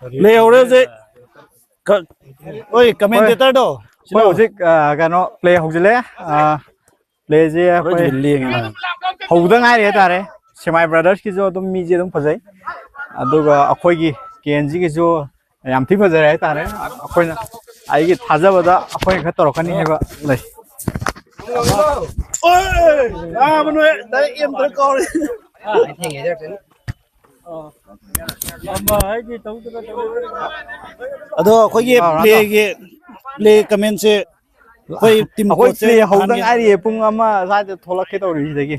ले औरे जे ओए कमेंटेटर दो कोई उसे कनो प्ले होजले प्ले जे रोज कोई बिल्ली है होदंग आई रे तारे सेमाई ब्रदर्स की जो तुम मीजे तुम फजै अदुगा अखोई केएनजी की जो याम थी फजै रे तारे अखोई आई की थाजाबदा अखोई खा तोरकनी हेबा लै ओए मनु दai em tới coi अदो अखोई प्ले कमेंट से अखोई टीम अखोई कोच प्ले होदंग आई रे पुंग अमा साइड थोलक के तौरी दगी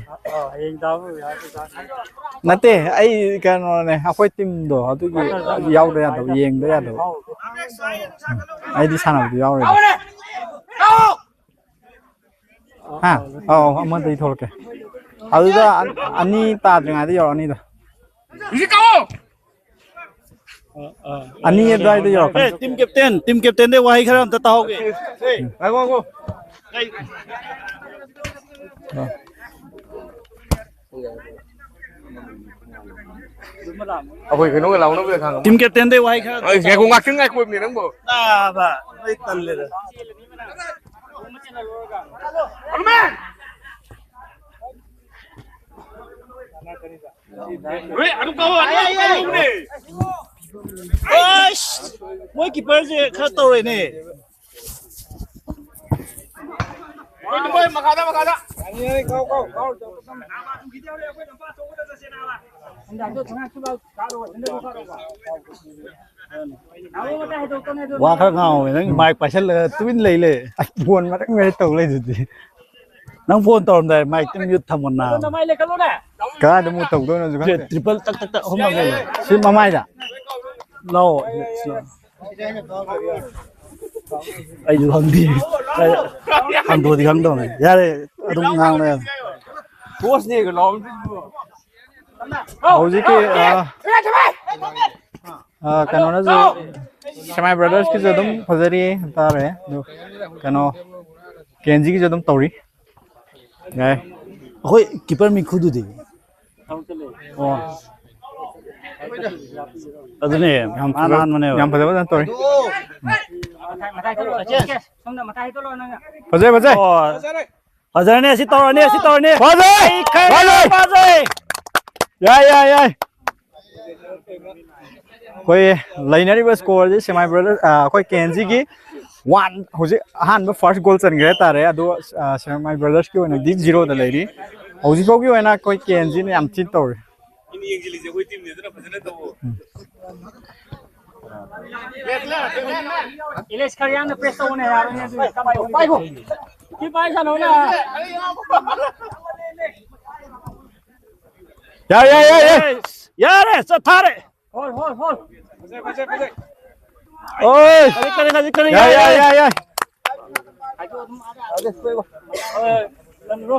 नते आई कनो ने अखोई टीम दो अदुगी याव दे यादो येंग दे यादो आई दी साना दो याव रे ha अमा दे थोलके अदुदा अनि ताद्रिङा दे याव अनि दा अनि एदाइ दे याव टीम कैप्टन दे वही खरा हम ताओगे गो Ôi cái nó cái lâu nó về thằng. Team captain they वही खरा Ơi cái con ngạc chứng ngay cuối miền nắng bộ. ना बा नहीं तल ले Ôi anh câu anh đi. ओश मोय कीपर से खा तो रे ने Ôi đừng ơi mà khá đó. वाह खा गाँव में नंग माइक पैसे ले तुम ले ले buồn mà đang nghe tàu lên rồi नंग फोन तोड़ दे माइक तुम युद्ध थमन ना cả đứa mua tàu tôi nó rồi triple तक तक तक हम लगे xin mà mai đã नो ai du hăng đi hăng đồ thì hăng đâu này ra đây đúng ngang này Boss này cái nó. hầu gì cái cái nó rồi Shamai Brothers cái giờ đúng phải đi ta rồi được cái nó Kenji cái giờ đúng tàu đi này कोई keeper में खुद दी अदने हम आनान मने nhắm phải đâu tàu đi phải dây हजार ने सितौर ने phải dây याय कोई लाइनरी बस स्कोर जी Shamai Brothers कोई Kenji की वन होजे हान में फर्स्ट गोल चन गए तारे अदो Shamai Brothers की ओने दी 0 द लेरी होजी को की ओना कोई Kenji ने आमची तोर Ini yang jelis aku tim ni tu nak pasal tu. Iles kalian na presto na yaran niya kamay ko. Di ba sa no na? यार ऐसा था रे Hol. ओए करें या Lan ro.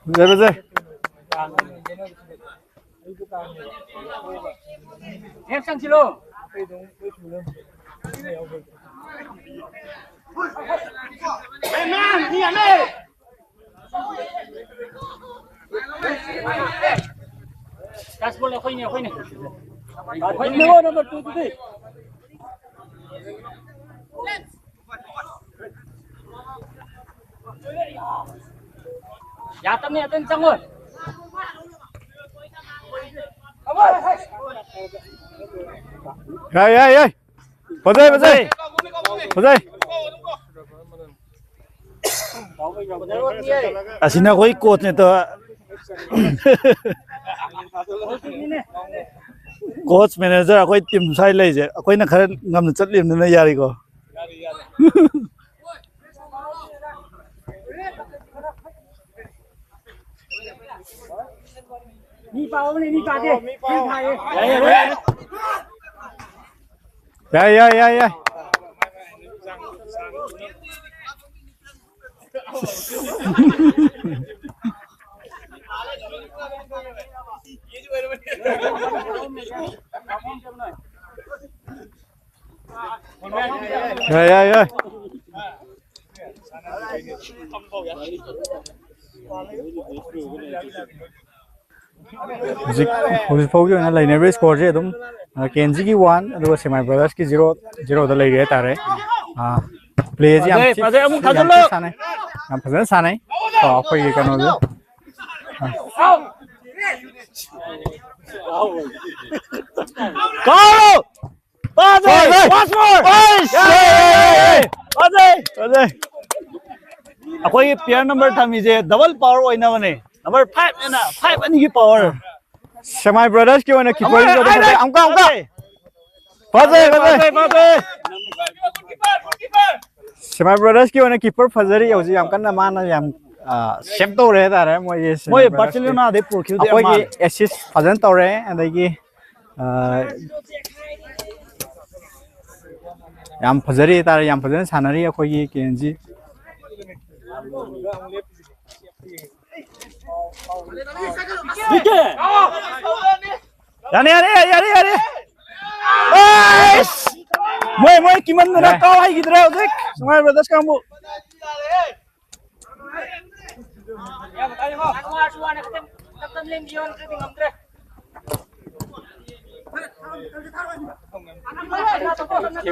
dây Em sang silo. Man, ni ane. Kas boleh kau ni. Kau ni nomor 2 tu. Ya tam ni atin sang oi. या phải dây असीना कोई coach ने तो कोच मैनेजर कोई टीम साइड ले जे कोई ना खरे ngam न चटलिम न यारी को Ni pau ni pa dia. Ni thai. या Hujik Pau jo na line score je dum Kenji ki 1 adu Semi Brothers ki 0 da lai re tare play ji am sanai am phazan sanai to khoi ki kano jo go once more अखोई pair number थमीजे double power ओइना बने number 5 एना 5 अनि की power Semi Brothers ki one keeper jo de amka Semi Brothers ki one keeper fazari hoji amkan na mana yam same to re da re moi moi Barcelona de por khiu de akoi ki assist fazan to re and ki yam fazari tar yam fazan sanari akoi ki Kenji यानी मैं किमान ना काव है किधर है देख Semi Brothers kamu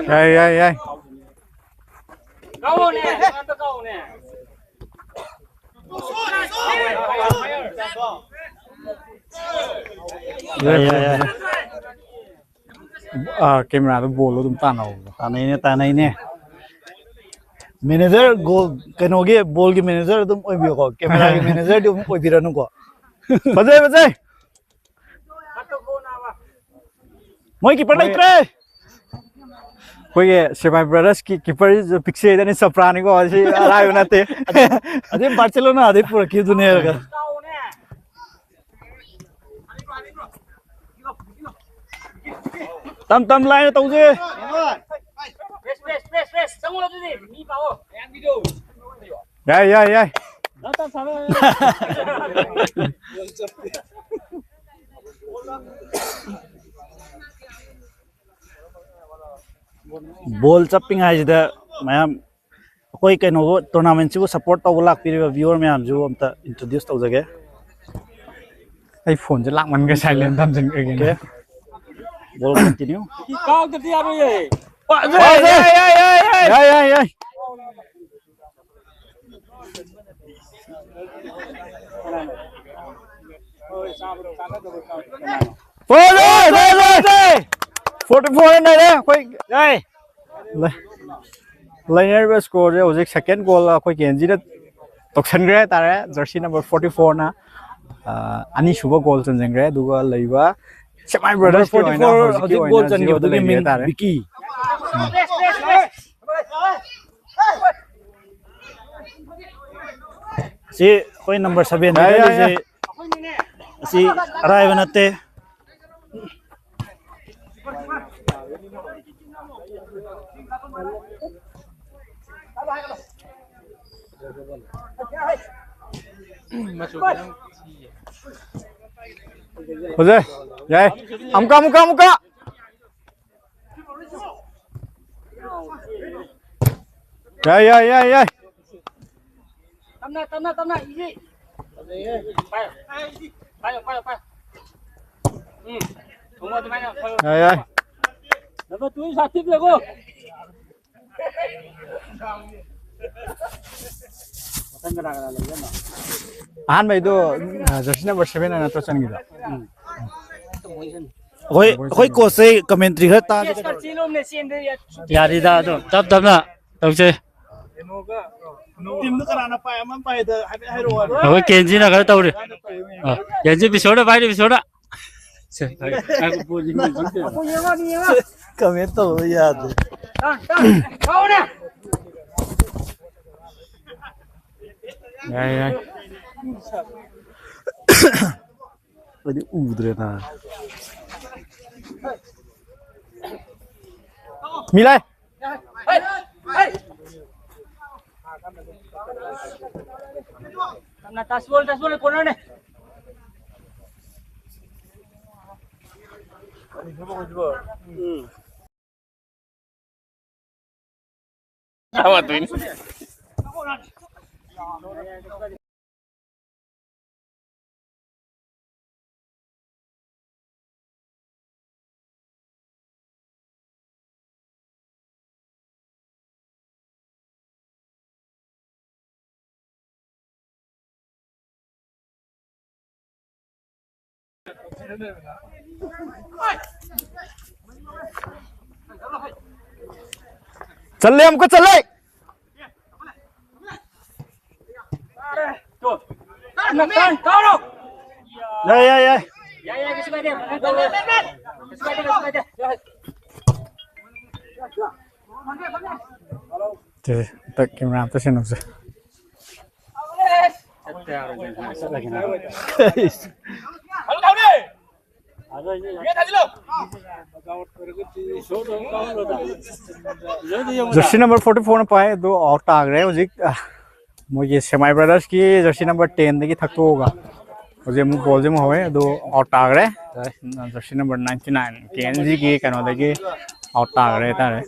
Ay Kau ni, kata kau ni. camera to bolo tum तानाई ने मैनेजर गोल कनोगे बॉल के मैनेजर तुम ओइ बियो को कैमरा के मैनेजर तुम ओइ बिरनु को बजे moi keeper like tre koi Semi Brothers ki keeper jo picture idani soprani ko asi arayo na te ade Barcelona ade pura ki dunia ka tam line tau je Press. Semua tu ni. Ni power. Yang video. Yai. Datang sama. ball chopping hai jida mayam koi kaino tournament chu support taw lak piri viewer mayam ju amta introduce taw jage ai phone je lak man ga silent tham jing again ball continue Kau kerja apa ye? Yai Boleh 44 này đấy koi đây Liner be score je hojik second goal koi Kenji da toksan gre tare jersey number 44 na ani shuba goal chanjeng gre duga leiba Semi Brothers 44 hojik goal chan gi du min Vicky si koi number 7 de si arrive nate Jose, yai, muka. Yai. Tamna, easy. Payo. Tunggu tu mana? Yai. Dapat tu sakit le ko. Han bai do jersey number 7 na to chan gida. koi ko se commentary kha ta Yes, kar chilom ne scene de ya. यारी दा तो तब ना तब से team nu karana pa am pa da hai ro अब Kenji ना कर तो रे केंजी एपिसोड भाई episode aku boleh Aku ni ya. comment to yaad Kau ni. Yai. Ini udre na Milai. Tamna tas bol corner ni. Apa tu ini? चल ले हमको चल ले ये किसी बात ते तक कैमरा तो से नुसे Halo tahu deh. Dia tadi lo. Jersey number 44 ने पाए दो आउट आ गए उसी मुझे सेमाई ब्रदर्स की जर्सी नंबर 10 देखी थक तो होगा मुझे मुंह बोल जे हुए दो आउट आ गए जर्सी नंबर 99 केएनजी की कहना देखी आउट आ गए तारे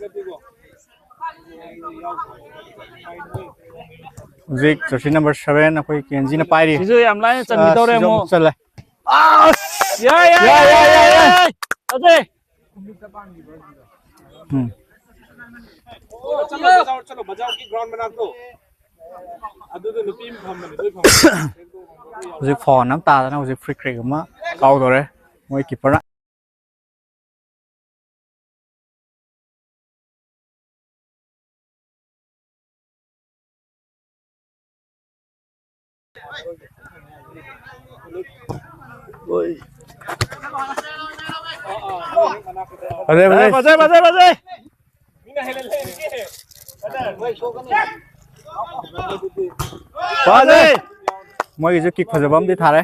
मुझे जर्सी नंबर 7 कोई केएनजी ने पाई रही जो हम लाए चल भी तो रे मो चल या अरे चलो बजाओ की ग्राउंड बना दो अदु तो नुपी में फम दो फम मुझे फोन नम तादा ना मुझे फ्री क्रिक में काउ दो रे मोई कीपर ना बजे मीना हेले ले के बजे मोई जो किक फजबम दे थारे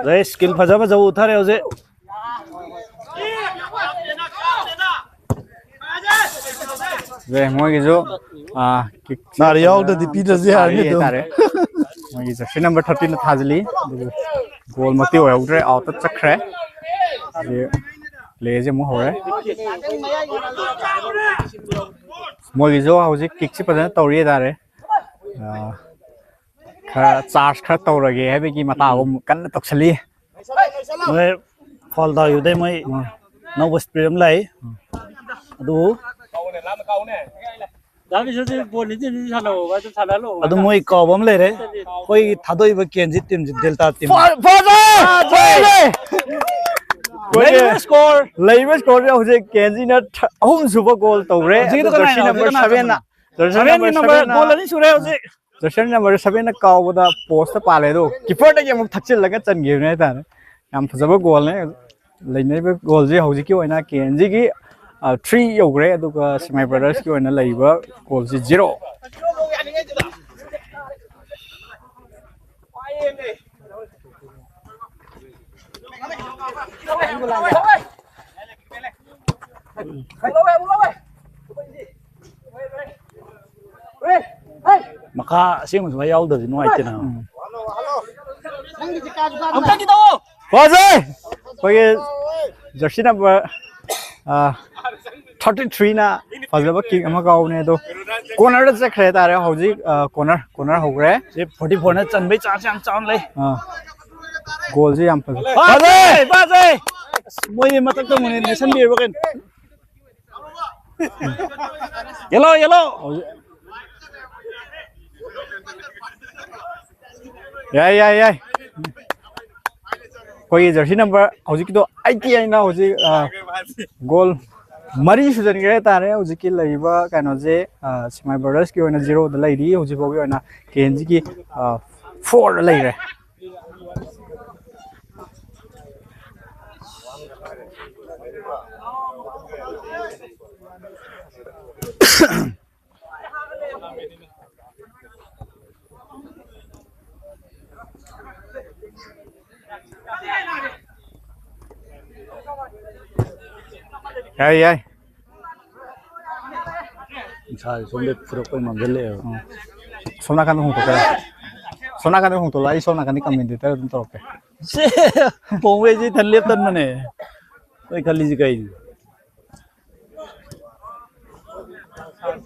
रे स्किल फजा जो उतारे उसे वे मोई जो किक नारियल द पीटर जे हारने तो थारे मोई जो नंबर 13 ने थाजली गोल मती हो उठरे आउट चखरे ये ले जे मो हो रे मोई जो हौजी किक से पजन तौरी दारे खा चार्ज खा तौरगे है बेकी मता को कन तक्सली मैं फॉल दा युदे मैं नौ बस प्रेम लाई अदु 다비 저기 보니지 살아오가 좀 살아로 अदु मैं कॉबम ले रे कोई थादोई बकेंजी टीम डेल्टा टीम कोई स्कोर रे हौजी केंजी ना अहुम सुपर गोल तौरे जर्सी नंबर 7 ना जर्सी नंबर गोल नहीं सुरे उसे जर्सी नंबर 7 ना कावदा पोस्ट पाले दो कीपर दे अमुक थक्चिल लगा चनगे ने ताने याम फजबा गोल ने लेने गोल जे हौजी की होइना केंजी की 3 योग्रे अदुगा सेमाई ब्रदर्स की होइना लइबा गोल जे 0 मका सिंग सुमा याव द नो आइते ना हमका की दो बजे कोई जर्सी नंबर 33 ना फजबा किक अमा गाउने दो कोनर से खरे तारे हौजी कोनर होग्रे ये 44 ने चनबे चार चांग चाउन ले गोल जी हम बाजे मोई मतलब तो मुने नेशन भी बकन येलो या कोई जर्सी नंबर हौजी की तो 80 ना हौजी गोल मरी सुजन गरे तारे हौजी की लइबा कानो जे सेमाई ब्रदर्स की होना 0 द लइरी हौजी बोगी होना केएनजी की 4 लइरे याय सारे सोंदे फ्रो कोई मंगले सोना कान हूं तो लाई सोना कान कमेंट देता तुम तो पे से पोवे जी थल्ले तन मने कोई खाली जी कई Yay.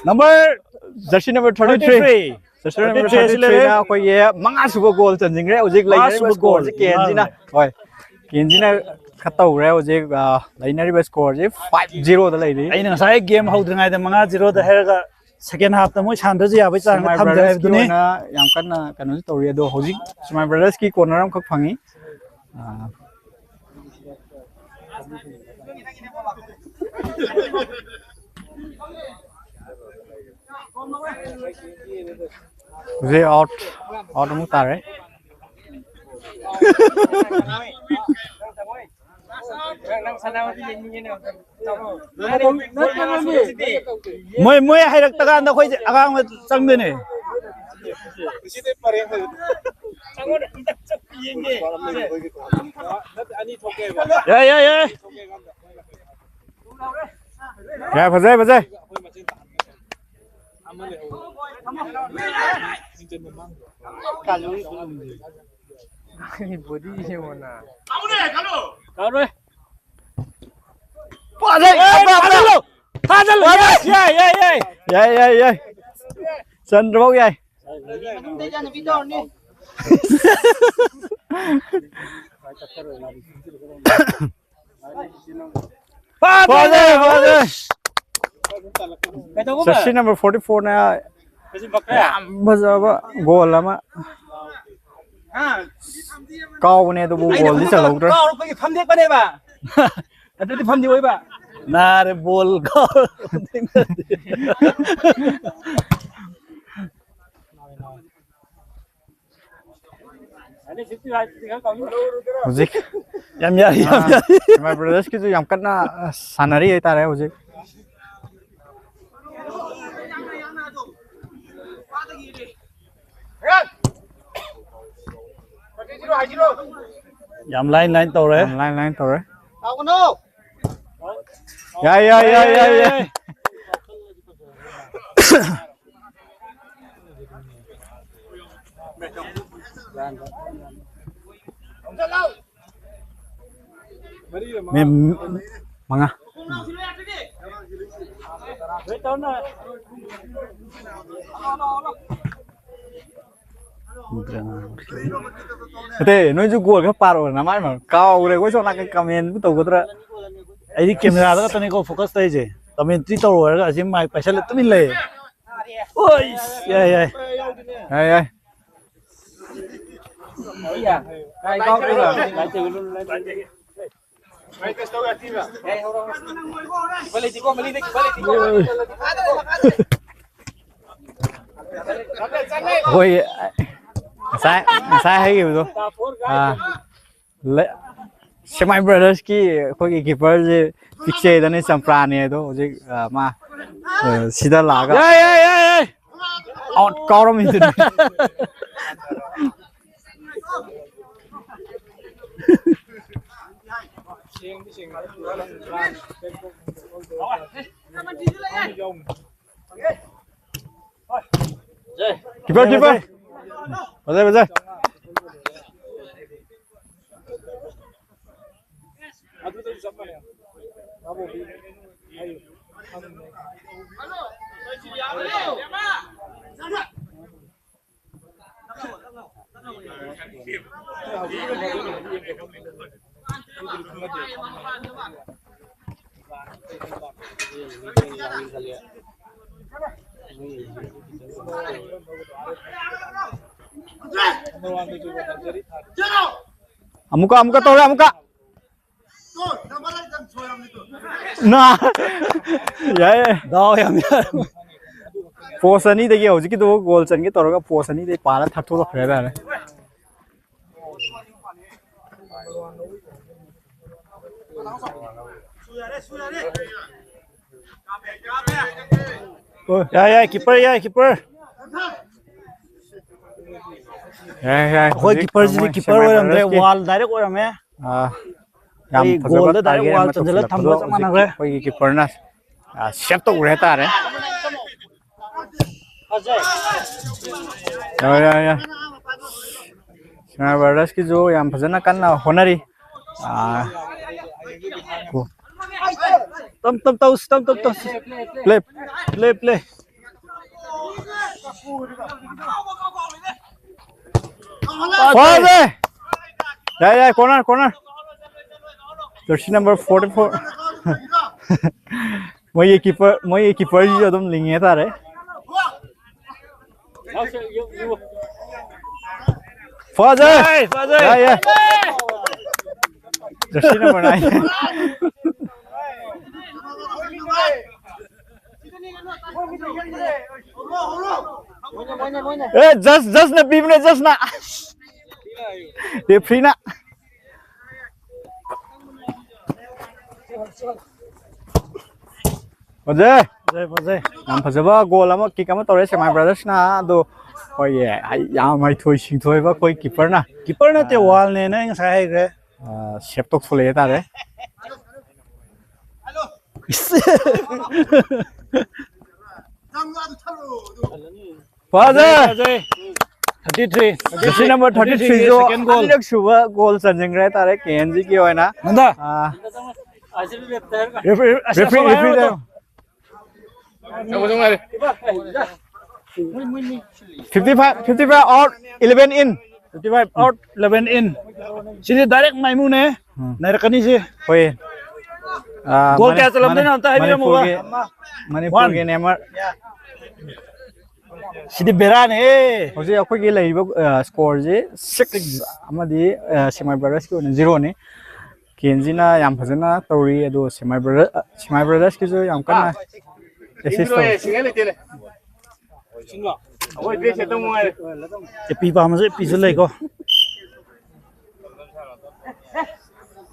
Number jersey number 33. Jersey number 33 na koi ye manga super goal chan jing re ojik lai super goal je Kenji na hoi Kenji na khatau re ojik lainari ba score je 5-0 da lai ri ai na sai game howdringai da manga 0 da heraga second half ta moi chan da ji abai chang tham jai du ne yam kan na kanu tori do hojik Smile Brothers ki corner am khak phangi They out mu tare moi hai rak ta gan da khoi agang ma chang de ne Sini pareng hai. Sangon tak cak yenge. Ani thoke ba. ya phajai Cao rồi. Yay. Sân rô vậy. Cái đâu có Jersey number 44 na cái gì bạc à? bây giờ goal lắm á. Cao này tôi goal đi chalo rồi. Cao cái phăm thế cái này bà. Ada di phăm gì vậy bà? na re bol ko Ini situ lah, tinggal kau ni. Hojik. yam My brothers ki jo yam kana sanari ai tare hojik. yam line tàu re Line tore. Yeah. Manga. Thế nói chú goal các paro na mai mà cao rồi có cho là cái comment cái tàu của tôi ai camera da tani ko focus tai je commentary to ro ga jim mai paisa le tumin le oi ya Đây. Cái cao đây là lại trừ luôn lên. Mai cái story active. Balik tiko, balik tiko. Ôi sai hay kiểu rồi Smile Brothers ki khoi keeper je picture dane sampra ne do je ma sida laga out kauram into keeper bajai amuka tore amuka na ya do yam post ani de hojik ki do goal chan ke toroga post ani de pala thatto khre ba ne ya keeper ya khoi keeper ji keeper ram re wall direct ram me yam goal da direct wall chan jala thamba chama na re khoi keeper na ꯁꯦꯞ ꯇꯧꯈ꯭ꯔꯦ ꯍꯥꯏꯇꯥꯔꯦ ꯁꯦꯃꯥꯏ ꯕ꯭ꯔꯗꯔꯁꯀꯤꯁꯨ ꯌꯥꯝ ꯐꯖꯅ ꯀꯟꯅ ꯍꯣꯠꯅꯔꯤ tầm tầm tàu tầm tầm tàu play play play Pause. Yeah, corner. Jersey number 44. Moi keeper ji adum linge ta re. Pause. Yeah. Jersey number 9. Just na beam ne just na. Dia free na. Pause. Nam phajaba goal ama kick ama tore Semai Brothers na do. Oh yeah, ya mai thoi sing thoi ba koi keeper na. keeper na te wall ne na sai re Shape tok thole ta re. Pause. 33 Jersey number 33 जो अनिरक शुभा गोल संजंग रहे तारे केएनजी की होय ना nanda referee 55 out 11 in 55 out 11 in sini direct maimu ne narakani se होय goal kya chalam de na ta hai bira moga Manipur के Neymar sidi bera ne होजे अखोय के lab score जे 6 अमदी सेमाई brothers के 0 ने केएनजी ना याम फजना तौरी अदो सेमाई ब्रदर्स के जो याम कना assist e pi pa ma se pi se lai ko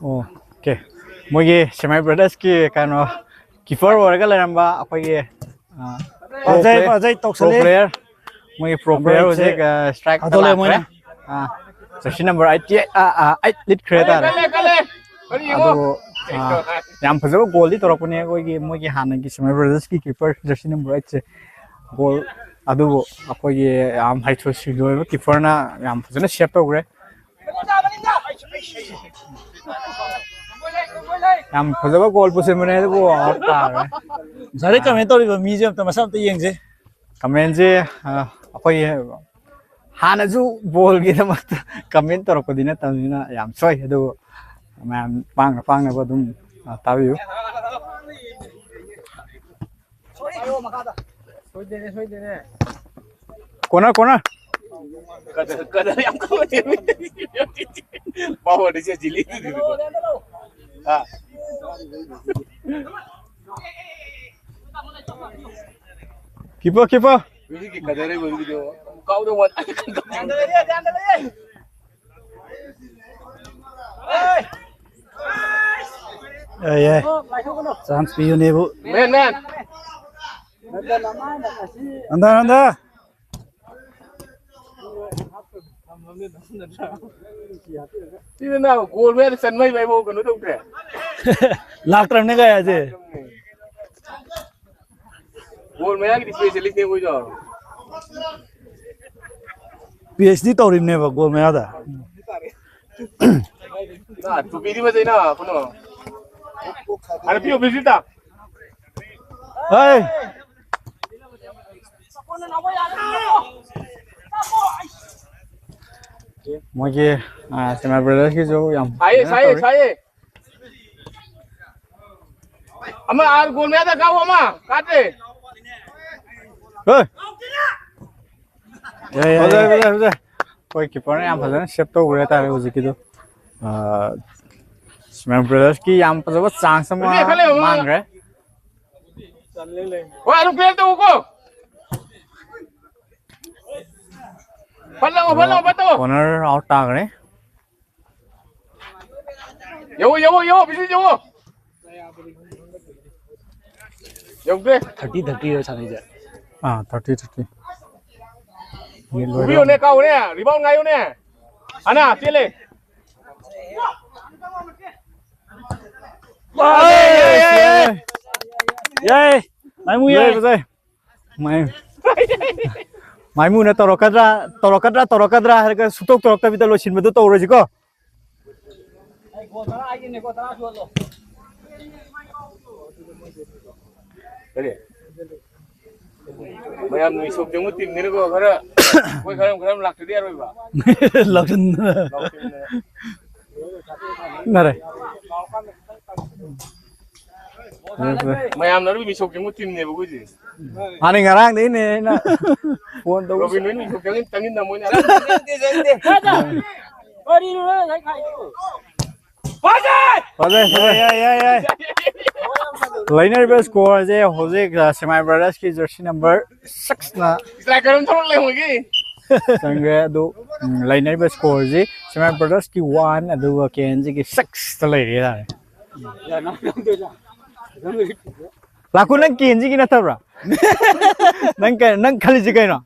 okay मोगे सेमाई ब्रदर्स की कानो कीपर वर्गा लरंबा अखोय ajai tok pro sale player मोगे प्रो प्लेयर होजे strike adole moina jersey number 8 lead क्रेता अदो याम फजबो गोल दी तोरपने कोई मोगे हानगी सेमाई ब्रदर्स की कीपर जर्सी नंबर 8 से गोल अदो अखोय याम हाइथो सिजोय कीपर ना याम फजना सेव तोग्रे याम फजबो गोल पुसे मने को आउट तार jare comment tori ba mi je ta masam ta yeng je comment जे अखोय हाना जु बॉल गी दमत कमेंट तोरको दिना तमिना याम सोय अदो मैम पांग ना बदुम ताबियो कोना kadar yang kau bawa dia jili keeper ini kadar begitu kau dah buat ye chance pi ne bu men anda ini na gol men sen mai bai bo kan tu ke lak ram ne gaya je gol men lagi specialist ne koi jo phd torim ne ba goal me ada na tu pidi macam na kuno ada pio visita hey मोगे Semai Brothers की जो याम saya ama ar gol men ada kau ama kate बजा कोई keeper ने याम फजन save तो उरे तारे होजे की तो सेमाई ब्रदर्स की याम फजबो चांस मांग रहे wah aduh player tu ko Palang betul. Corner out आ गए Yo, bisa yo. Yo deh. 30 rồi sanai je 30 Ubi ne kau ne, rebound ngayu ne. Ana, sile. Yay! Mai mu Yay, yay! Jay. Mai mu na torokadra har ka sutok torokta bita lo sin bedu to ro ji ko. Kali. Mayam ni sok jemu tim ni ko khara. Koi kharam lak dia roi ba. Lakin Na re. Mayam naru mi sok jemu tim ni bu ji. Ani ngarang de ne na. Phone to. Robin ni sok jemu tangin na mo nya. Jay. yay yay yay! Lainer best score je hoje semi brothers ki jersey number 6 na Isla karam thon le hogi. sangre do lainer best score je semi brothers ki 1 adu kenji ki 6 ta lai re da. Laku nang kenji ki na tabra. Nang khali ji kai na.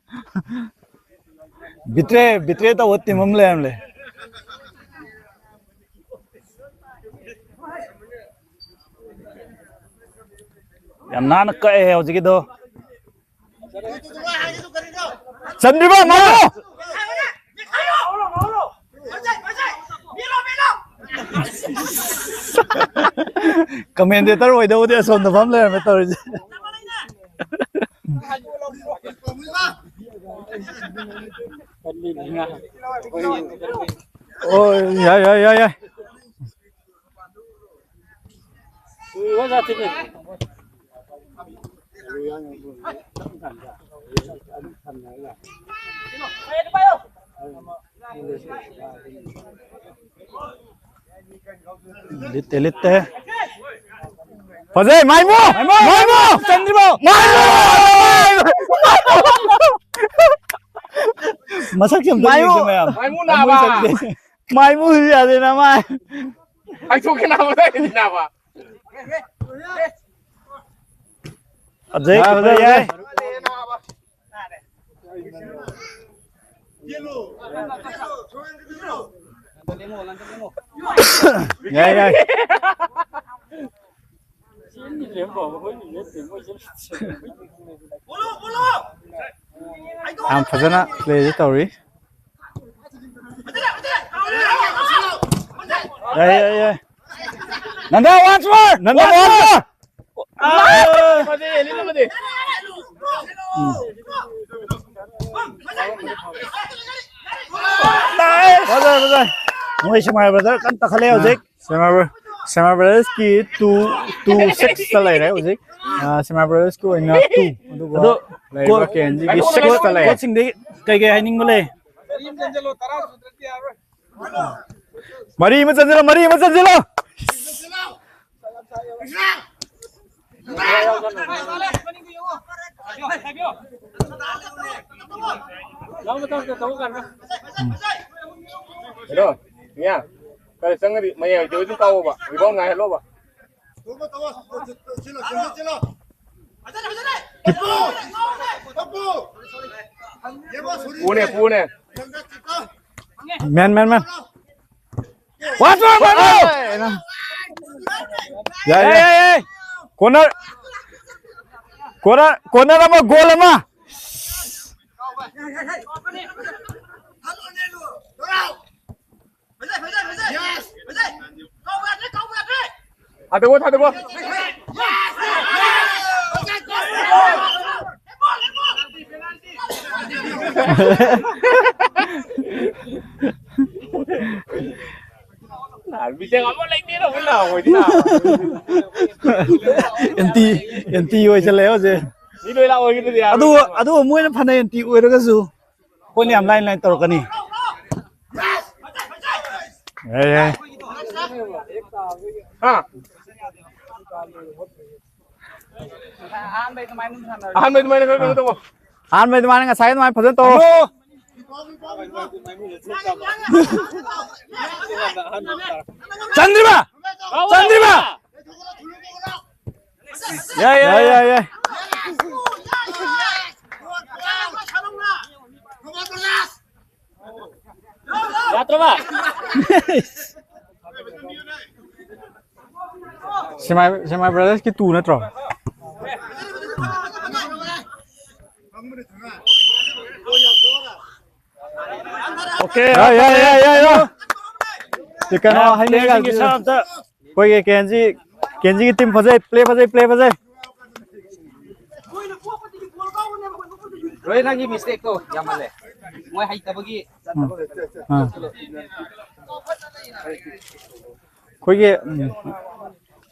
Bitre ta wotti mamle amle. Yam nan ka e hojigi do. Chandriba maro. Commentator oi do de son da famle me tor. Oh ya. Litte. Jay mai mo. Chandriba. Masak siam Mai mu. mayam. Mai mu na ba. Mai mu ya de na mai. Ai thok na ba dai na ba. Ajay yay! Yay. Am fazana play story. Yay! Nanda once more. Nice! Moi Semi brother kan takhale hojik. Semi brothers ki 2-6 ta lai re hojik. Semi brothers ko ina 2 Ado ko kenji ki 6 ta lai. coaching de kai kai haining male. Mari ma chanjelo. Hello. Nya. Kali sang di maya jo ju tau ba. Ribon ngai hello ba. Pune. Man. What? Yeah. Corner ama goal ama. Ada gua. Nah, bisa ngomong lagi dia lah, Enti oi chaleo je. Ni doi lah gitu dia. Adu moi na phana enti oi ra su. Kon yam line tor kani. Yeah. Ha. Ahan mai tumai na tu. An mai tumai ngai sai tumai phazan to. Chandriba. Yeah. Semi brothers ki 2 na tro. Okay. Yeah. Thì cái nó hay Players là cái sao ta? coi cái Kenji cái team play phá dây. Rồi nang gi mistake to yamale. Moi hai tabagi. Coi cái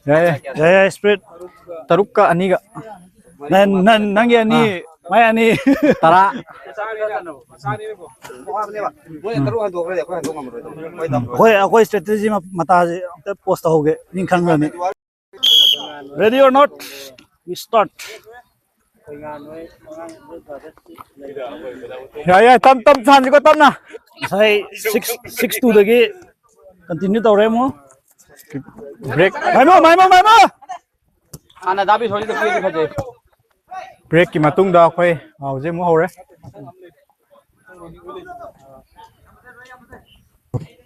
Yeah, spirit. taruk ka ani ga Nang ya ni, maya ni. tara. Moi taru han do re ko han do ngam ro. Moi dam. Koi strategy mata post ho ge. Ning khang ni. Ready or not? We start. Yeah, tâm san ji ko tâm na. Sai 6-2 dagi continue tau re mo. Break. Mai mo. Ana dabi thori to pe phaje. Break ki matung da khoi au je mu ho re.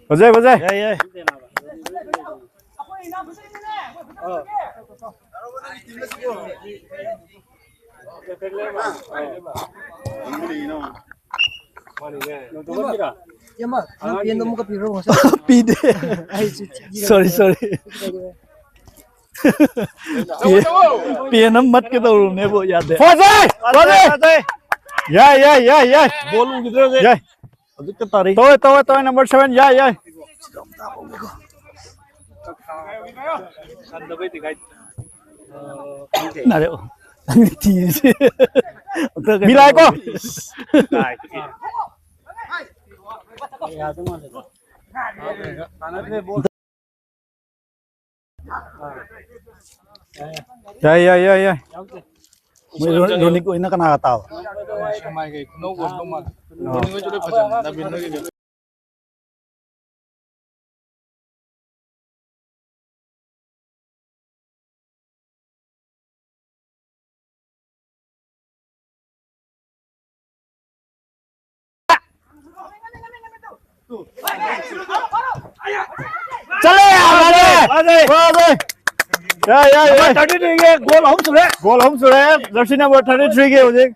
Bajai. Yeah. Pide. Sorry. Pia nó mất cái đầu này bộ yaad hai. Bajai. Yeah. Ball किधर गए? Yeah. अभी तो तारी. Toy number 7. Yeah. ना रे. Tease. Milai ko. Yeah. Mới Ronik ko ina kana tao. Chale Bajai. Yeah. 33 के गोल हम सुने. Goal home sure. Jersey number 33 ke ojek.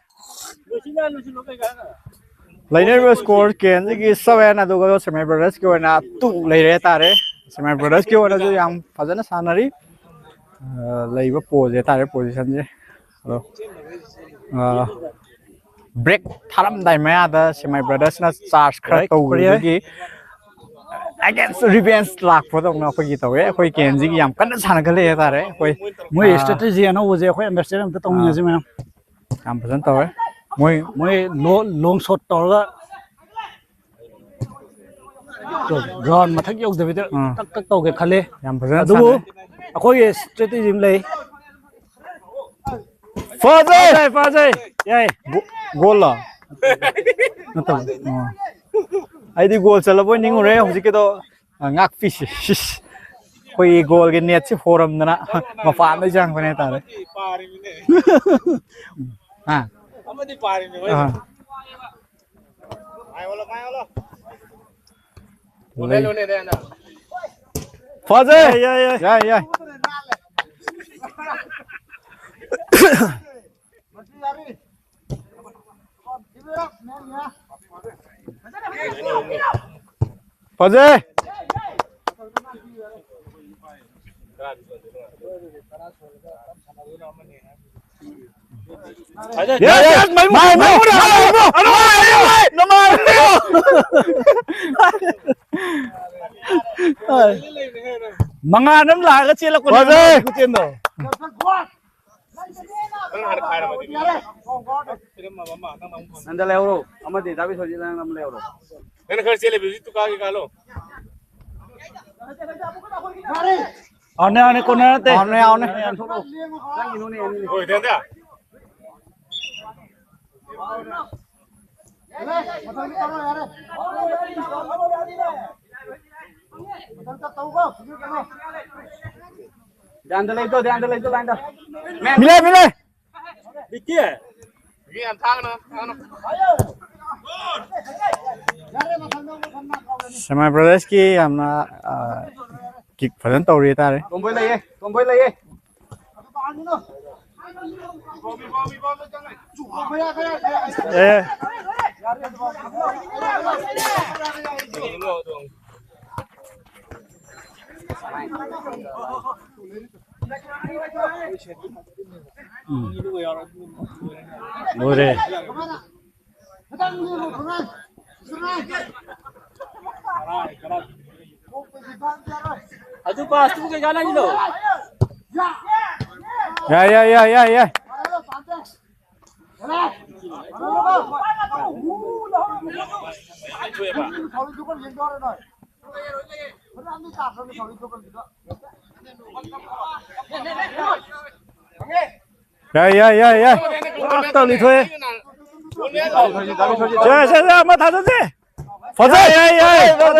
Lainer score Kenji ki 7 aduga Semi Brothers ki oina 2 leire tare. Semi Brothers ki oina jo yam fazana sanari. Leiba pose tare position je. Hello. Break tharam dai ma da Semi Brothers na charge khara tawri ki against revenge lak phodong na khoi ki tawe khoi Kenji ki yam kan sana khale tare khoi Moi strategy ना वो जे कोई understand हम तो तंग नहीं है yam phazan tawe moi long shot तौर का ground मथक योग दे बितर तक तौ के खले yam phazan अदु अकोई strategy में ले Fazai याय goal la natam aidi goal chalabo ningure hojike to ngak fish koi goal ge net se forum na ma fa na jang bane tare ha amadi pari ni. Mai wala. Lone de na. Fazai yeah Fazai yes mai मंगा नम लागा चेला को Fazai कुचेन दो Nanda leuro. Amadi dabi thori nang leuro. Nana khar chele bi tu ka ke kalo. आने को ना ते aune Oi den da. ध्यान दे ले तो लाइन दा. milai Dikki hai. Gi an thang na. Semi Brothers ki amna kick phazan tawri tare Tomboi le ye. 예. 노래. Aduh pas tu ke jalan ni lo. 야야야야야 야야야야 딱 리토에. 자, 한번 다 던지. 버져 야야 버져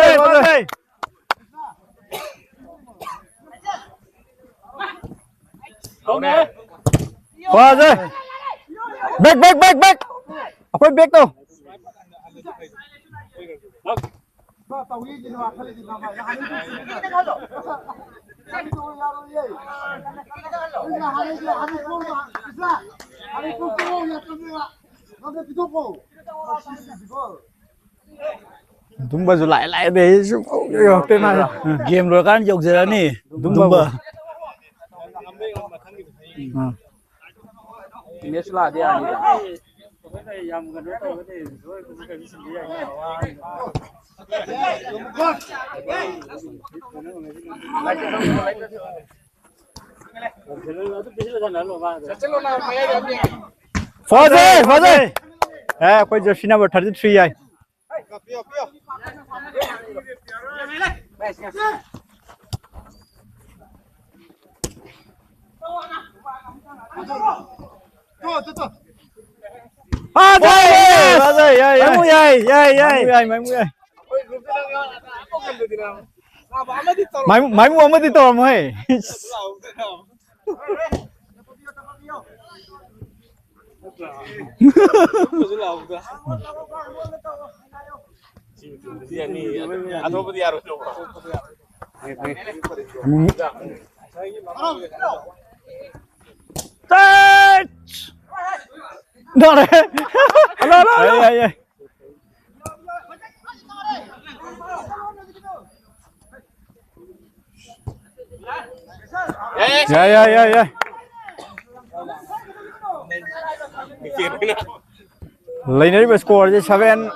버져 백백백백 아빠 백도 đúng bao giờ lại lại để tên này game rồi kan dục giờ nè. Đúng bờ. Ini sudah dia ni. Fazê कोई Jersey number 33 I Fazê yaay máy mua mới đi tôm hay đó đấy yeah. Lainari ba score je 7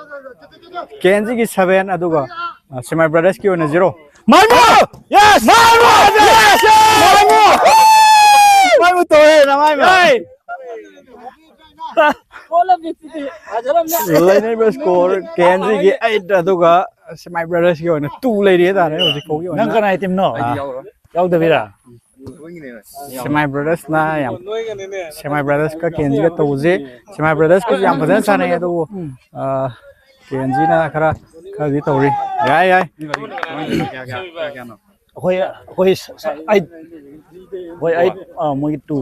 Kenji ki 7 aduga Semi Brothers ki ona 0 Maimu yes Maimu to hai na Maimu Lainari ba score Kenji ki 8 aduga Semi Brothers ki ona 2 lai ri ta ne hoji ko ki ona Nang kana item no. Yaw da bira. Semi Brothers na yam Semi Brothers ka Kenji ka toje Semi Brothers ko yam badan sa nahi adu Kenji na khara khari tori yai Koi ai moi tu.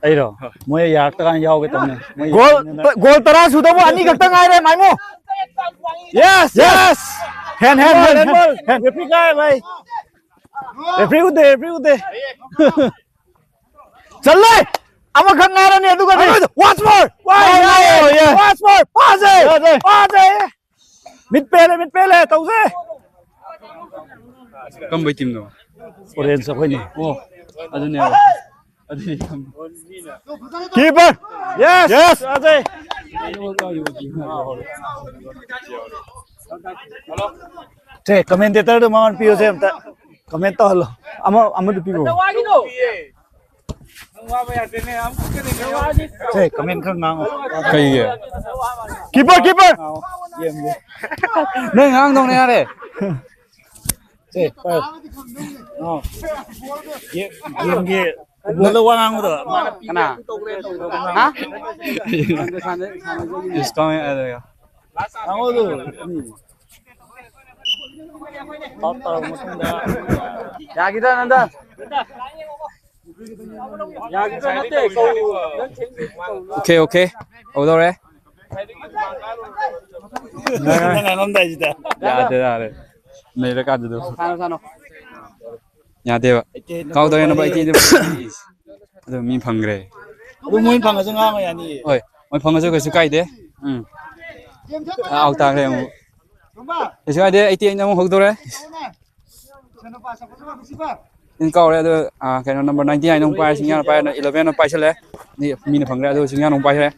Ai rồi, moi yak ta kan yaw ke tamne. gol tara sudah mo ani kakta ngai re Maimu yes hand Referee ka bhai. Referee ude. chal le ama khang ngai re ne adu ka watch more pass Mid pele tau se. Cầm với team đâu? Orange sa ni. Adu ne. keeper yes Ajay. Che commentator do man piyo se amta. Comment to halo. ama du pigo Wagi no. Che comment khang nang. Cái gì? keeper Nơi ngang dong này đây. Che pa. Game ge. Bolo wang ang do. Kana? Hah? Just coming out there. Ang do. Tata mo tunda. Ya kita nanda. Ya kita nanti kau Okay. Ở đâu đấy? Nang ngom dai jida. Yade. Nei ra ka du. Sano. Yade ba. Kau to number 80 adu mi phangre. Du moin phang sa nga ma yani. Oi, moi phang jo kaisu kai de. Au ta re mu. Kaisu kai de 88 na mu hok do re. In kau re adu kai number 99 nong pai singya pai 11 nong pai chale. Ni mi na phangre adu singya nong pai re.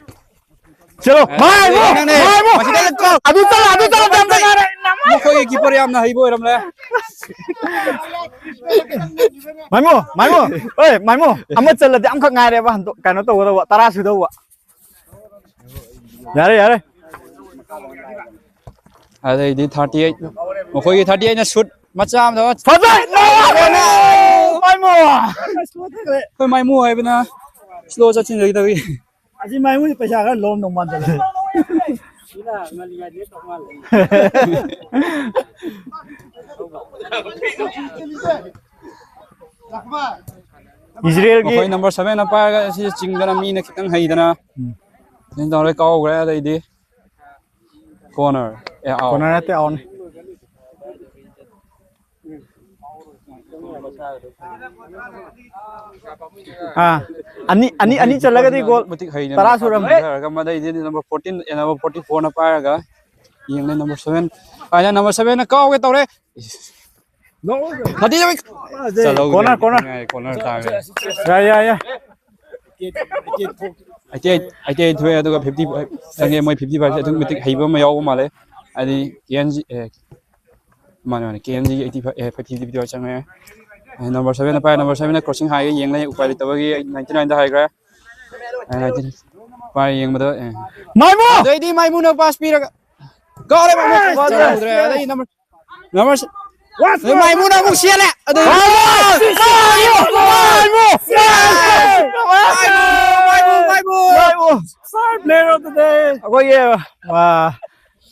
Chalo, mai mo. Masih ada kau. Adu tala dam da re. Mo koi keeper yam na haibo ram le. Mai mo. Oi, mai mo. Amma chala de am khak ngai re ba han to kai no to wa tara su do wa. Yare. Ada di 38. Mo koi 38 na shoot macam do. Fazai. Mai mo. Koi mai mu hai bana. Slow cha chin lagi tawi. Aji mai mo paisa ka lom nong man da. Israel ki Koi number 7 na pa ga si chingdana mi na kitang hai dana. Nin dong le kau gra ada di. Corner. Out. corner na te on. Ani chalaga di goal Butik hai na. Tara suram. Ga ma dai di number 14 number 44 na pa ga. Yang le number 7. Aya number 7 na kau ke tore. Hadi jam. Corner. Corner ta ga. Ya. I did 50 sange moi 55 adung mitik haiba ma yaw ma le ani KNG mana KNG 85 50 change number 7 pa number 7 crossing high yeng le upai tabagi 99 da high gra 19 pa yeng ma da Mai mo. dai di mai mu na pass pi ra go le ma mu dai number mai mu na mu sia le Star player of the day. Ako ye.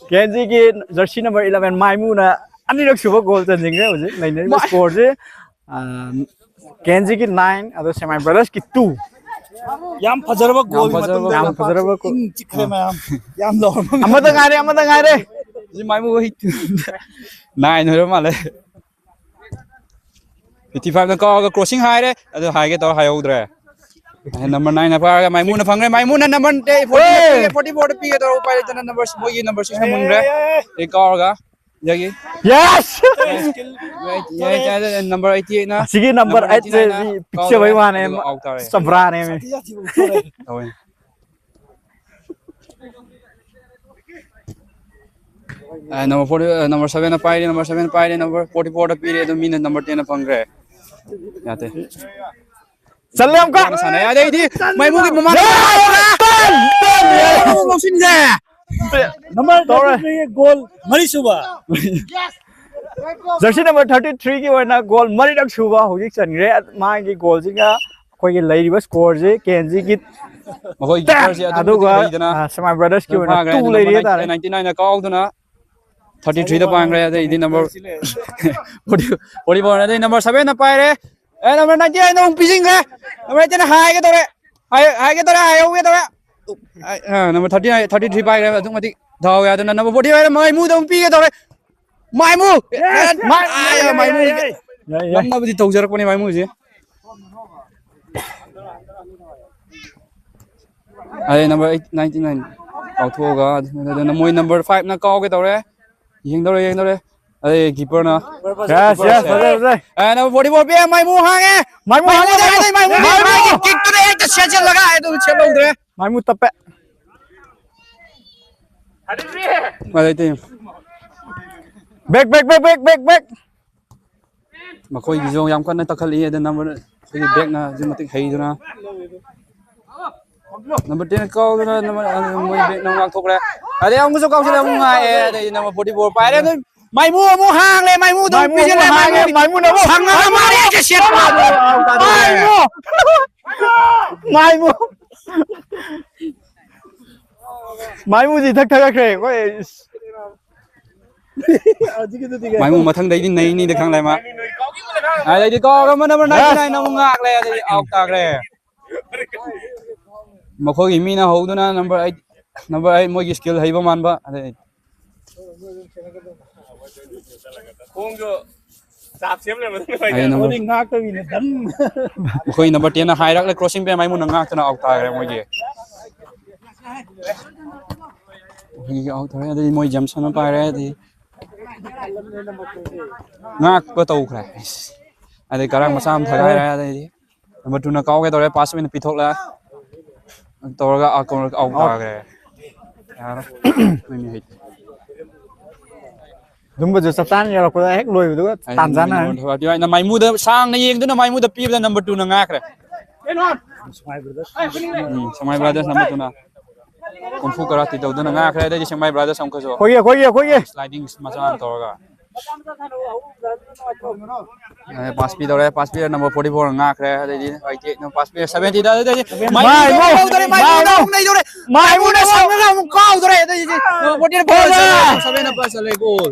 Kenji ki jersey number 11 Maimu na ani rak suba goal chan jing re hoje lain ne score je Kenji ki 9 ado semi brothers ki 2 yam fajarba goal yam fajarba ko chikre ma yam lo amada ngai re ji mai mu hi 9 ho ma le 55 na ko crossing high re ado high ke to high udre number 9 apa mai mu na phang re mai mu na number 44 pi to upai le number moi number 6 na mun re e ko ga jagi yes yeah number 88 na sigi number 8 se picture bai wane sabra ne me number 7 na pai number 44 da pi re to min number 10 na phang re yate चल हम का sana ya dai di mai mu ki mama mo sin je number 33 गोल मरी सुबा Jersey number 33 की वना गोल मरी duck सुबा होजि चनग्रे मा की गोल जिगा कोई की लैरिबा स्कोर जे केएनजी की mohoi keeper se adu ga sama brothers की वना 2 लैरि तारे 99 na kau duna 33 da pang re dai di number 44 na dai number 7 na pai re number 99 na pising re number 10 hai ke tore hai ke tore hai ke tore number 33 pai re adu mati dhau ya duna number 45 mai mu dong pi ke tore mai mu mai mu lam na budi thau jarak pani mai mu je ai number 99 kau thu ga na moi number 5 na kau ke tore yeng dore ai keeper na yes बजे number 44 पे mai mu hang hai mai mu kick to the एक shot लगा है तो छे लोग दे माइमू तपे मारे थे बैक मखोई गिजो याम कन तखली है number कोई बैक ना जो मतिक है ना number 10 कॉल ना number मोई बैक ना थोक रे अरे हम जो कॉल से हम आए number 44 पाए रे mai mu hang le mai mu dong pi le माइमू ना वो hang na mare के shit माइमू जी थक खे कोई mai mu mathang dai din nei ni de khang lai ma ai dai di ko ga number 99 na ngak le dai out ta re ma khoi mi na ho du na number 8 moi gi skill hai ba man ba ꯈꯣꯡꯁꯨ ꯆꯥꯞ ꯁꯦꯝ ꯂꯩꯔꯝꯕꯗ ai number ngak to ni dam khoi number 10 na high rak le crossing pe mai mu na ngak tana out ta re moi ge hi out ta re moi jam san pa re di ngak pa tau khra ai karang masam thagai ra di number 2 na kau ge tore pass min pithok la torga akon out ta ge yar mai mi hit đúng bây giờ sắp tan giờ là có hết lùi rồi tàn ra này thôi na mai mu da sang na yeng tu na mai mu da pi da number 2 na ngak re Samai brothers number 2 na kung fu karate daw na ngak re da Samai brothers sam ko so khôi ye sliding masan torga pass pi dore pass pi number 44 ngak re da di ai ti no pass pi 70 da da mai mu dore mai mu nei dore mai mu na sam na mu kau dore da di no 44 7 na pass le goal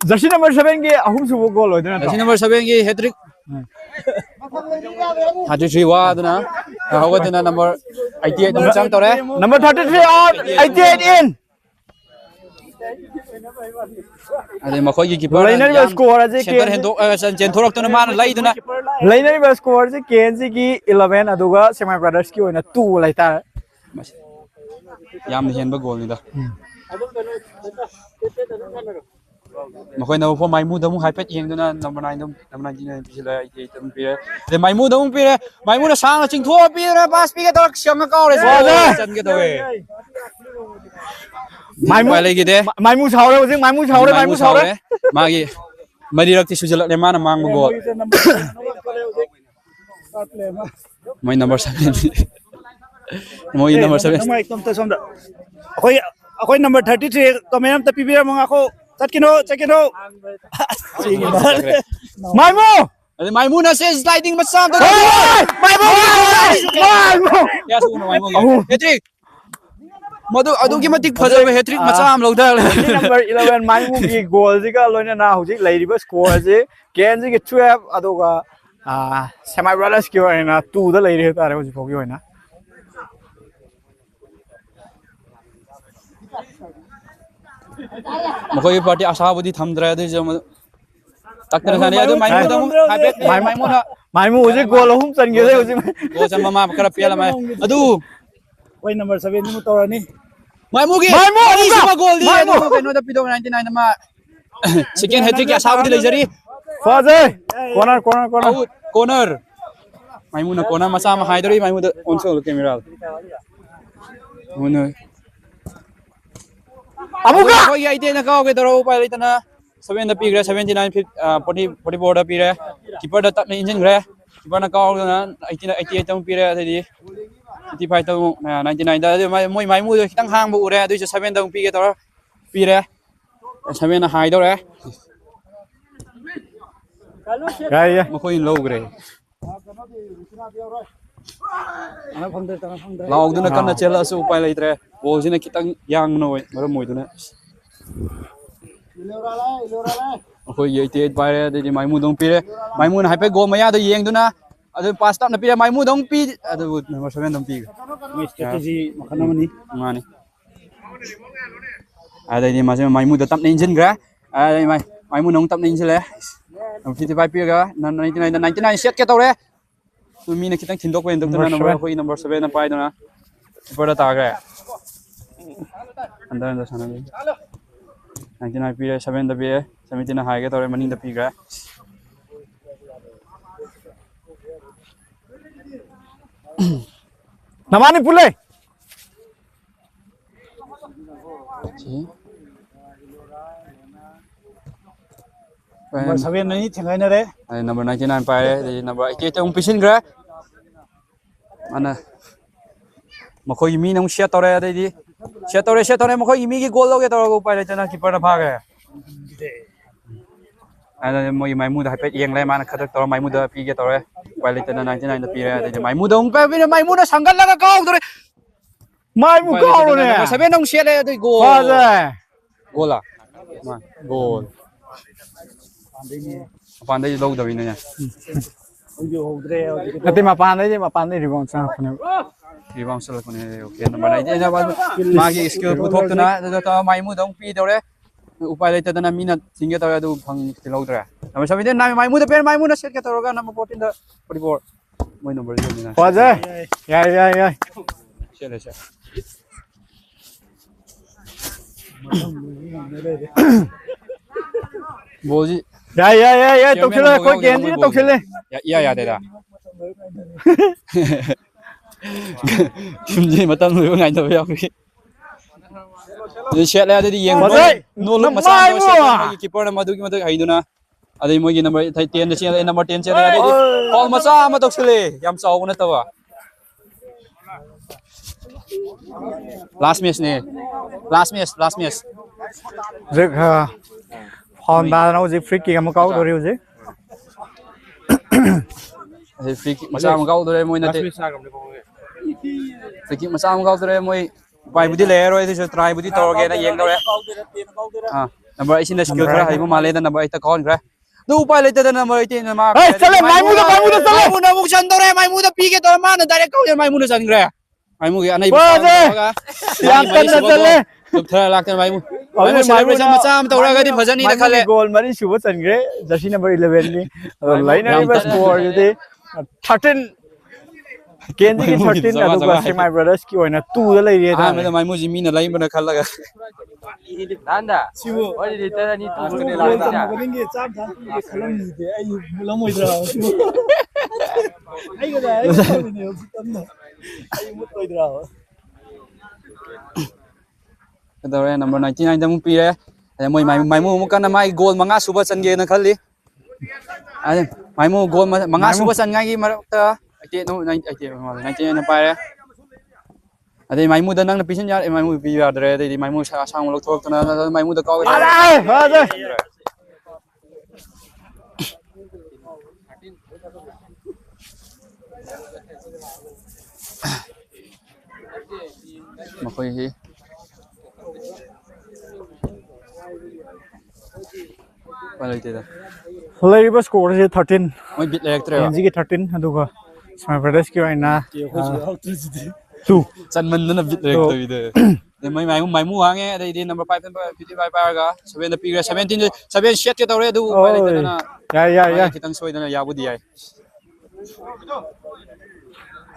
jersey number 7 के ahum su goal hoy na jersey number 7 की hat-trick 33 wa duna hawa duna number 88 dum chang tore number 33 on 88 in ade makhoi gi keeper lainer score aje center hen do san chen thorak to na man lai duna lainer score je KNG की 11 aduga Semai Brothers की होना 2 laita yam hen ba goal ni da makhoi na for mai mu da mu hai pet yeng duna number 9 dum number 19 pi la ai tum pi de mai mu da mu pi mai mu na sang ching tho pi ra pass pi ke tor xiang ka re chan ke toy mai mu lai gi de mai mu chau re mai mu chau re ma gi mari rak ti su jalak le ma na mang ba goal mai number 7 moi number 7 mai tom ta som da akoi number 33 comment ta pi bi ma ko Check it out. Maimu! Maimu na says sliding masam. Maimu! Ya su na Maimu. Hat-trick. Madu adu ki matik phajab hat-trick masam lawda. Number 11 Maimu ki goal ji ka loina na hujik lairiba score je KNG ki 12 aduga Semai Brothers ki hoina 2 da lairi tare hujik phogi hoina. Makhoi party asa budi thamdra de jam takna khani adu Maimu da Maimu na Maimu hujik goal hum chan ge hujik go chan mama kara pela mai adu wai number 7 ni mu torani Maimu gi Maimu sama goal di adu keno da pido 99 ma second hat-trick ya asa budi lejari faze corner Maimu na corner masa ma haidori Maimu da onsol camera Maimu amuka koi ai de na ka ke daro pai litana 7 da pi gre 79 44 da pi re keeper da tap na engine gre keeper na ka na 88 tam pi re thadi 85 tam 99 da moi mai mu khitang hang bu re du 7 da pi ke daro pi re 7 na hai do re gai ma khoi low gre lau du na kan na chela su pai lai tre ball jina khitang yang no mar moi du na khoi ye te pai re de mai mu dong pi re mai mu na hai pe go ma ya da yeng du na adu pass tap na pi re mai mu dong pi adu number 7 dong pi strategy makhanamani mani ada ni ma mai mu da tap na engine gra ai mai mu nong tap na engine le 55 pi ga 99 set ke to re tu mi na kitang thindok wen dok na number hoi number 7 na pai na keeper da ta gre andar sana ni 99 pi 7 da pi 70 na hai ge tore maning da pi gre namani pule number 7 ni thingai na re number 99 pai re number 88 tong pisin gre mana makhoi mi nong share tore da di share tore makhoi mi gi goal lo ge tore ko pai le chana keeper na bha ge ada moi mai mu da pet yeng le mana khadak tore mai mu da pi ge tore pai le chana 99 da pi re da mai mu dong pa mai mu na sangal la ka kau tore mai mu kau lo ne 7 nong share le da goal faze goal la goal Pandai lâu rồi nè. Nanti mapan deh rebound sana punya. Rebound sel punya. Okay, number 9 je na magi skill puthok tu na, da ta mai mu dong pi dore. उपाय लेते तना मीना सिंगे तौर अदु फंग तिलौद्रे number 17 नाम माइमुदा पेर माइमुना set के तौरगा number 14 दा 44 मोय नंबर 0 ना फजे याय चले से बोजी याय तोखले कोई गेंजी तोखले या देदा 김지 맞다는 거 아니 더 야기 이 셋래 아들이 영 노노 마사 도 키퍼나 마두기 마두 하이두나 아들 뭐기 넘버 10 데 세 넘버 10 세 아들 올 마사 마 독슬레 얌 싸우고 나타와 last match ne last match 즉 honda nó gì free kick mà câu đồ gì free kick macha ma câu đồ moi na te free kick macha ma câu đồ moi bai budi le roi se try budi tor ge na yeng do re number 18 da skill khara hai mo male da number 8 ta con khara du pai le da number 18 na ma chale mai mu da mu chan do re mai mu da pi ke tor ma na direct kau mai mu da chan re mai mu ge anai yang kan na chale tuk thara lak ta mai mu celebration macha am tor ga di bhajani da khale goal mari shubo chan gre jersey number 11 ni line ba score de 13 Kenji ki 13 aduga Semi Brothers ki oina 2 da lai re da mai mu ji mi na lai bana khalla ga Danda. Sibu. Oi di tara ni tu ni la da. Nge cham thang ki khalam ni de ai lamoi dra. Ai ga da ai ni tam na. Ai mut toi dra. Kadare number 99 da mu pi re moi mai mu kan mai goal manga suba chan ge na khalli ai mai mu goal manga suba chan ngai gi marak ta ate no 99 na pai re ade mai mu da nang na pisan ya mai mu pi ya dre de mai mu sa sang lok thok na mai mu da kau makoi hi Labor score is 13. Moi bit lek tre Kenji ki 13 aduga Semi Brothers ki oina 2 chan man na bit lek to ide de mai mu hange de number 5 55 par ga 7 da pi 17 7 shot ke tore du pai le na ya kitang soi na ya bu di ai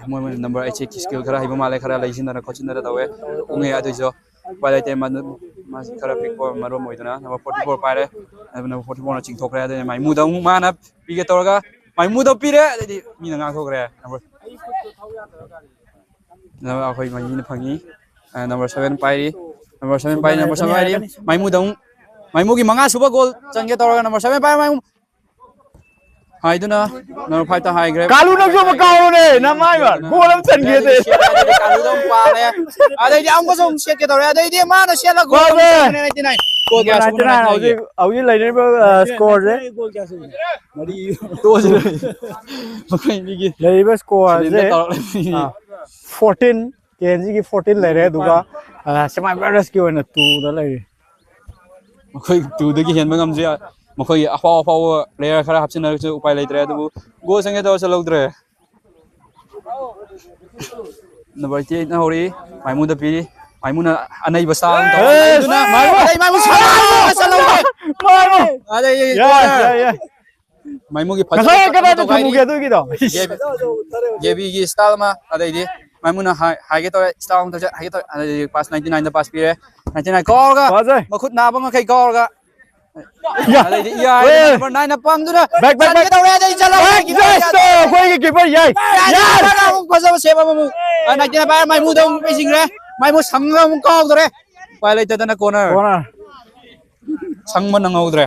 moi number 8 ki skill khara hiba male khara laisin na coaching na dawe unge adu jo pai le te man ma khara pick for maro moi na number 44 pai re number 44 na ching thok re de mai mu da ma na pi ke tor ga mai mu da pi re de mi na nga thok re number akhoi mai ni phangi number 7 pai ri number 7 pai ri mai mu dong mai mu gi manga suba goal chang ke tor ga number 7 pai mai hai du na number 5 ta hai gre Kalu na jo makao ne na mai ba goal am chan ge de kalu dong pa le ade di am ko song set ke tor ade di ma na set la goal 99 goal ga su na auji lai ne ba score de Goal kya su? Mari. to je makoi ni gi labor score de 14 Kenji ki 14 lai re aduga Semi Brothers ki oina 2 da lai makoi tu de gi hen ma ngam je makoi afa player khara hapsin na chu upai leitre adu go sange to sa logdre number 8 na hori mai mu da pi mai mu na anai ba sang to na mai mu sa logdre ade ya mai mu gi kasa kada to mu ge tu ki do yebi gi style ma ade di mai mu na hai ge to style to hai ge to pass 99 da pass pi re 99 call ga ma khut na ba ma kai call ga ya number 9 na pang du na back ke to re ade chala khoi ki keeper yai ya ko sa se ba mu na ke ba mai mu dong pe sing re mai mu sang ga mu call do re pai lai ta na corner sang man ngau dre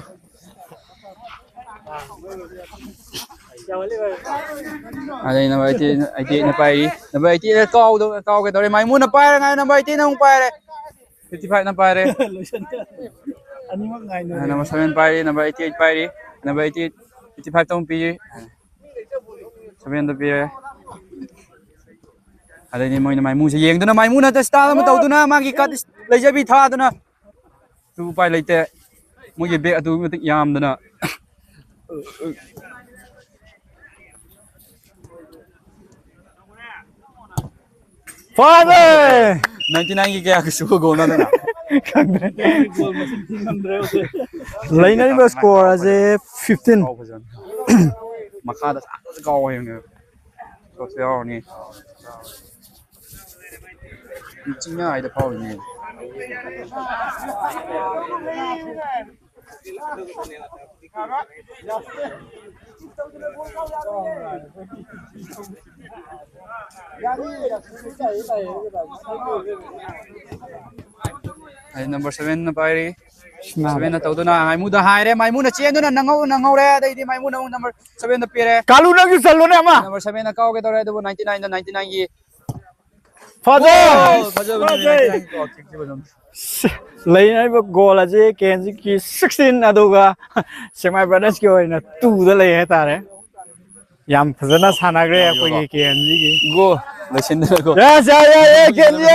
ade number 18 na pai number 18 na call ke to re mai mu na pai ngai number 18 na pai re 55 na pai re Animak ngai na. number 7 pai re number 88 pai re number 88 55 tong pi 7 da pi re ade ni moi na mai mu se yeng du na mai mu na ta style ma tau du na ma gi cut lai ja bi tha du na tu pai lai te mo gi be atu ma tik yam du na Father 99 ki kaya gusto ko na na ꯈꯪꯗ꯭ꯔꯦ goal ꯃꯁꯤꯡ ꯊꯤꯉꯝꯗ꯭ꯔꯦ ꯍꯧꯖꯤꯛ ꯂꯩꯅꯔꯤꯕ score ꯑꯁꯦ 15 ꯀꯥꯎ ꯐꯖꯅ ꯃꯈꯥꯗ ꯁꯥꯡꯅ ꯀꯥꯎꯋꯦ ꯍꯥꯏꯕꯅꯦ ꯁꯣꯠꯁꯨ ꯌꯥꯎꯔꯅꯤ ꯆꯤꯡꯌꯥꯏꯗ ꯐꯥꯎꯔꯤꯅꯦ Number 7 na pari. 7 na tawdo na Maimuda haire Maimuna chendo na nangore adai Maimuna number 7 na pire. Kalu nang yu salo na ama. Number 7 na kaw ke tore do 99 na 99 gi. Father. Father. Lainariba goal ase Kenji ki 16 aduga Semai Brothers ki oina 2 da lay hatare. Yam phajana sanagre akoi Kenji ki. Go. Loisinda go. Yes, yeah, Kenji.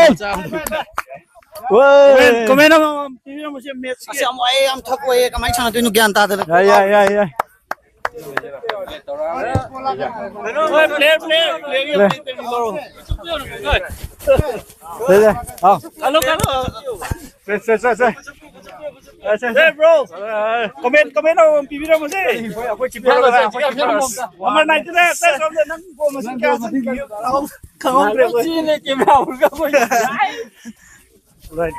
Woi. comment ama TV mo siya match Kasi amo ay am thak ko kamay sana tuno gyan ta dala. Yeah. player Oh. hello Say. hey bro comment ama TV mo siya Ako keeper ka. number 99 sa so nang goal machine ka Kangong pre. Chile ke bra ulga ko Right.